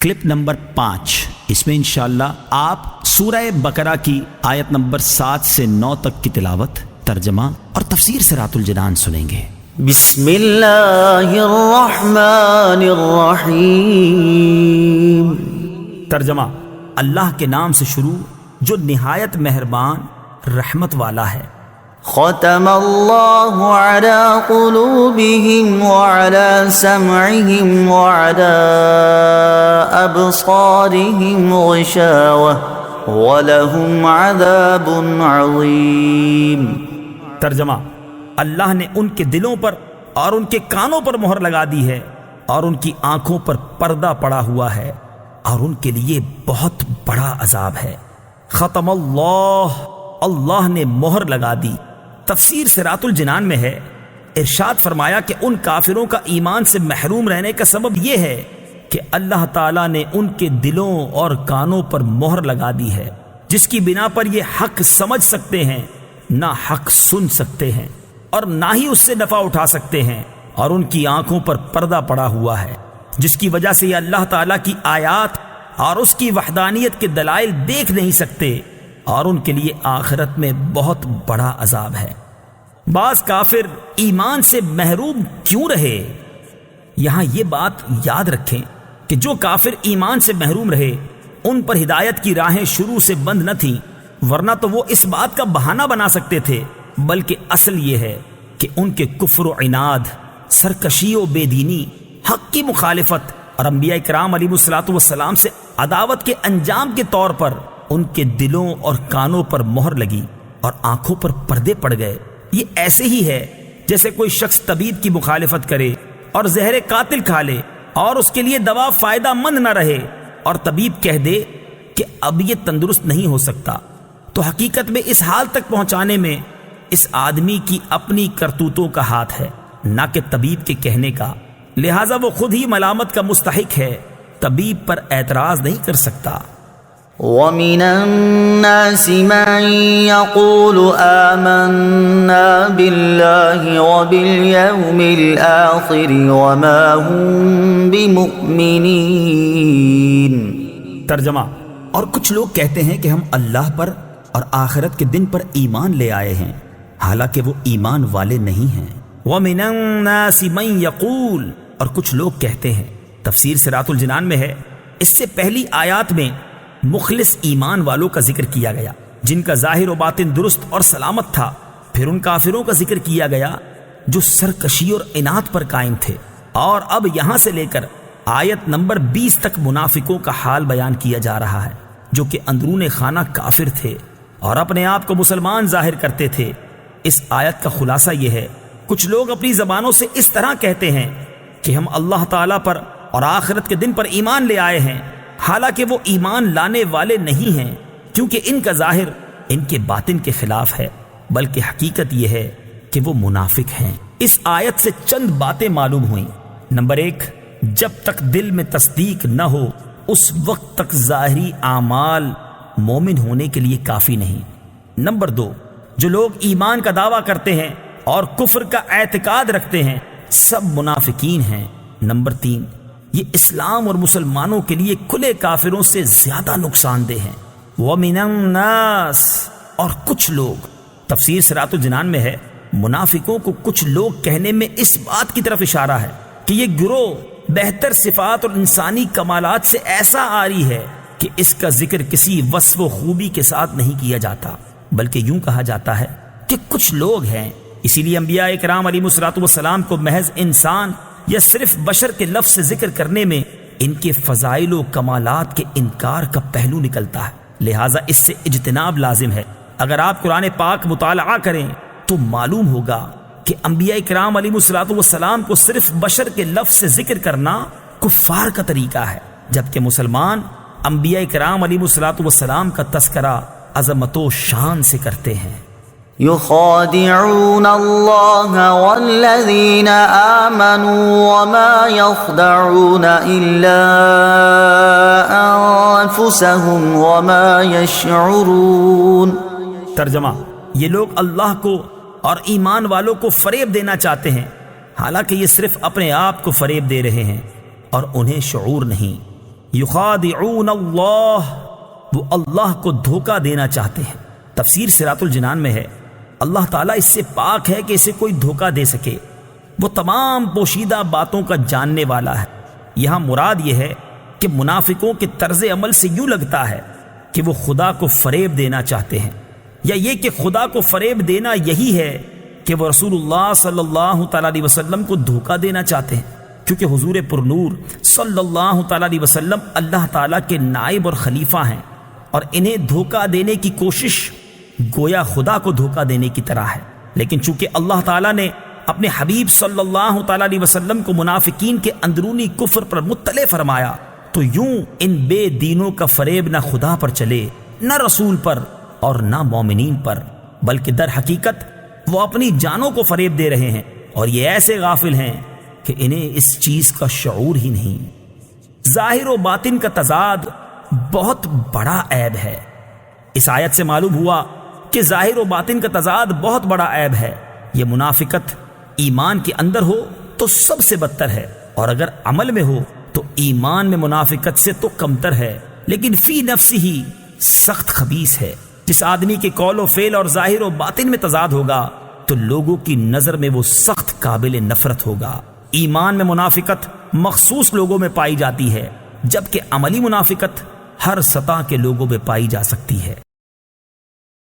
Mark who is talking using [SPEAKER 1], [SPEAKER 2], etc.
[SPEAKER 1] Clip number 5، اس میں انشاءاللہ آپ سورہ بقرہ کی آیت نمبر 7 سے 9 تک کی تلاوت، ترجمہ اور تفسیر صراط الجنان سنیں گے۔
[SPEAKER 2] بسم اللہ الرحمن الرحیم۔
[SPEAKER 1] ترجمہ: اللہ کے نام سے شروع جو نہایت مہربان رحمت والا ہے۔
[SPEAKER 2] ختم اللہ علی قلوبہم وعلی سمعہم وعلی ابصارہم غشاوہ ولہم عذاب عظیم۔
[SPEAKER 1] ترجمہ: اللہ نے ان کے دلوں پر اور ان کے کانوں پر مہر لگا دی ہے، اور ان کی آنکھوں پر پردہ پڑا ہوا ہے، اور ان کے لیے بہت بڑا عذاب ہے۔ ختم اللہ، اللہ نے مہر لگا دی۔ تفسیر صراط الجنان میں ہے، ارشاد فرمایا کہ ان کافروں کا ایمان سے محروم رہنے کا سبب یہ ہے کہ اللہ تعالیٰ نے ان کے دلوں اور کانوں پر مہر لگا دی ہے، جس کی بنا پر یہ حق سمجھ سکتے ہیں، نہ حق سن سکتے ہیں، اور نہ ہی اس سے نفع اٹھا سکتے ہیں، اور ان کی آنکھوں پر پردہ پڑا ہوا ہے، جس کی وجہ سے یہ اللہ تعالیٰ کی آیات اور اس کی وحدانیت کے دلائل دیکھ نہیں سکتے، اور ان کے لیے آخرت میں بہت بڑا عذاب ہے۔ بعض کافر ایمان سے محروم کیوں رہے؟ یہاں یہ بات یاد رکھیں کہ جو کافر ایمان سے محروم رہے ان پر ہدایت کی راہیں شروع سے بند نہ تھیں، ورنہ تو وہ اس بات کا بہانہ بنا سکتے تھے، بلکہ اصل یہ ہے کہ ان کے کفر و عناد، سرکشی و بے دینی، حق کی مخالفت اور انبیاء کرام علیہ الصلوۃ والسلام سے عداوت کے انجام کے طور پر ان کے دلوں اور کانوں پر مہر لگی اور آنکھوں پر پردے پڑ گئے۔ یہ ایسے ہی ہے جیسے کوئی شخص طبیب کی مخالفت کرے اور زہر قاتل کھا لے اور اس کے لیے دوا فائدہ مند نہ رہے، اور طبیب کہہ دے کہ اب یہ تندرست نہیں ہو سکتا، تو حقیقت میں اس حال تک پہنچانے میں اس آدمی کی اپنی کرتوتوں کا ہاتھ ہے، نہ کہ طبیب کے کہنے کا، لہٰذا وہ خود ہی ملامت کا مستحق ہے، طبیب پر اعتراض نہیں کر سکتا۔
[SPEAKER 2] وَمِنَ النَّاسِ مَن يَقُولُ آمَنَّا بِاللَّهِ وَبِالْيَوْمِ الْآخِرِ وَمَا هُم بِمُؤْمِنِينَ۔
[SPEAKER 1] ترجمہ: اور کچھ لوگ کہتے ہیں کہ ہم اللہ پر اور آخرت کے دن پر ایمان لے آئے ہیں، حالانکہ وہ ایمان والے نہیں ہیں۔ وَمِنَ النَّاسِ مَن يَقُولُ، اور کچھ لوگ کہتے ہیں۔ تفسیر صراط الجنان میں ہے، اس سے پہلی آیات میں مخلص ایمان والوں کا ذکر کیا گیا جن کا ظاہر و باطن درست اور سلامت تھا، پھر ان کافروں کا ذکر کیا گیا جو سرکشی اور عناد پر قائم تھے، اور اب یہاں سے لے کر آیت نمبر 20 تک منافقوں کا حال بیان کیا جا رہا ہے، جو کہ اندرون خانہ کافر تھے اور اپنے آپ کو مسلمان ظاہر کرتے تھے۔ اس آیت کا خلاصہ یہ ہے، کچھ لوگ اپنی زبانوں سے اس طرح کہتے ہیں کہ ہم اللہ تعالیٰ پر اور آخرت کے دن پر ایمان لے آئے ہیں، حالانکہ وہ ایمان لانے والے نہیں ہیں، کیونکہ ان کا ظاہر ان کے باطن کے خلاف ہے، بلکہ حقیقت یہ ہے کہ وہ منافق ہیں۔ اس آیت سے چند باتیں معلوم ہوئیں۔ نمبر 1، جب تک دل میں تصدیق نہ ہو اس وقت تک ظاہری اعمال مومن ہونے کے لیے کافی نہیں۔ نمبر 2، جو لوگ ایمان کا دعویٰ کرتے ہیں اور کفر کا اعتقاد رکھتے ہیں سب منافقین ہیں۔ نمبر 3، یہ اسلام اور مسلمانوں کے لیے کھلے کافروں سے زیادہ نقصان دہ ہیں۔ وَمِنَ النَّاسِ، اور کچھ لوگ، تفسیر صراط الجنان میں ہے، منافقوں کو کچھ لوگ کہنے میں اس بات کی طرف اشارہ ہے کہ یہ گروہ بہتر صفات اور انسانی کمالات سے ایسا عاری ہے کہ اس کا ذکر کسی وصف و خوبی کے ساتھ نہیں کیا جاتا، بلکہ یوں کہا جاتا ہے کہ کچھ لوگ ہیں۔ اسی لیے انبیاء کرام علیہ الصلوۃ والسلام کو محض انسان یا صرف بشر کے لفظ سے ذکر کرنے میں ان کے فضائل و کمالات کے انکار کا پہلو نکلتا ہے، لہٰذا اس سے اجتناب لازم ہے۔ اگر آپ قرآن پاک مطالعہ کریں تو معلوم ہوگا کہ انبیاء کرام علیہ الصلوۃ والسلام کو صرف بشر کے لفظ سے ذکر کرنا کفار کا طریقہ ہے، جبکہ مسلمان انبیاء کرام علیہ الصلوۃ والسلام کا تذکرہ عظمت و شان سے کرتے ہیں۔
[SPEAKER 2] يخادعون الله والذين آمنوا وما يخدعون إلا أنفسهم وما يشعرون۔
[SPEAKER 1] ترجمہ: یہ لوگ اللہ کو اور ایمان والوں کو فریب دینا چاہتے ہیں، حالانکہ یہ صرف اپنے آپ کو فریب دے رہے ہیں اور انہیں شعور نہیں۔ یخادعون اللہ، وہ اللہ کو دھوکہ دینا چاہتے ہیں۔ تفسیر صراط الجنان میں ہے اللہ تعالیٰ اس سے پاک ہے کہ اسے کوئی دھوکہ دے سکے، وہ تمام پوشیدہ باتوں کا جاننے والا ہے۔ یہاں مراد یہ ہے کہ منافقوں کے طرز عمل سے یوں لگتا ہے کہ وہ خدا کو فریب دینا چاہتے ہیں، یا یہ کہ خدا کو فریب دینا یہی ہے کہ وہ رسول اللہ صلی اللہ تعالیٰ علیہ وسلم کو دھوکہ دینا چاہتے ہیں، کیونکہ حضور پرنور صلی اللہ تعالیٰ علیہ وسلم اللہ تعالیٰ کے نائب اور خلیفہ ہیں، اور انہیں دھوکہ دینے کی کوشش گویا خدا کو دھوکہ دینے کی طرح ہے۔ لیکن چونکہ اللہ تعالیٰ نے اپنے حبیب صلی اللہ تعالیٰ علیہ وسلم کو منافقین کے اندرونی کفر پر مطلع فرمایا، تو یوں ان بے دینوں کا فریب نہ خدا پر چلے، نہ رسول پر، اور نہ مومنین پر، بلکہ در حقیقت وہ اپنی جانوں کو فریب دے رہے ہیں، اور یہ ایسے غافل ہیں کہ انہیں اس چیز کا شعور ہی نہیں۔ ظاہر و باطن کا تضاد بہت بڑا عیب ہے۔ اس آیت سے معلوم ہوا کہ ظاہر و باطن کا تضاد بہت بڑا عیب ہے۔ یہ منافقت ایمان کے اندر ہو تو سب سے بدتر ہے، اور اگر عمل میں ہو تو ایمان میں منافقت سے تو کمتر ہے، لیکن فی نفسی ہی سخت خبیث ہے۔ جس آدمی کے قول و فعل اور ظاہر و باطن میں تضاد ہوگا تو لوگوں کی نظر میں وہ سخت قابل نفرت ہوگا۔ ایمان میں منافقت مخصوص لوگوں میں پائی جاتی ہے، جبکہ عملی منافقت ہر سطح کے لوگوں میں پائی جا سکتی ہے۔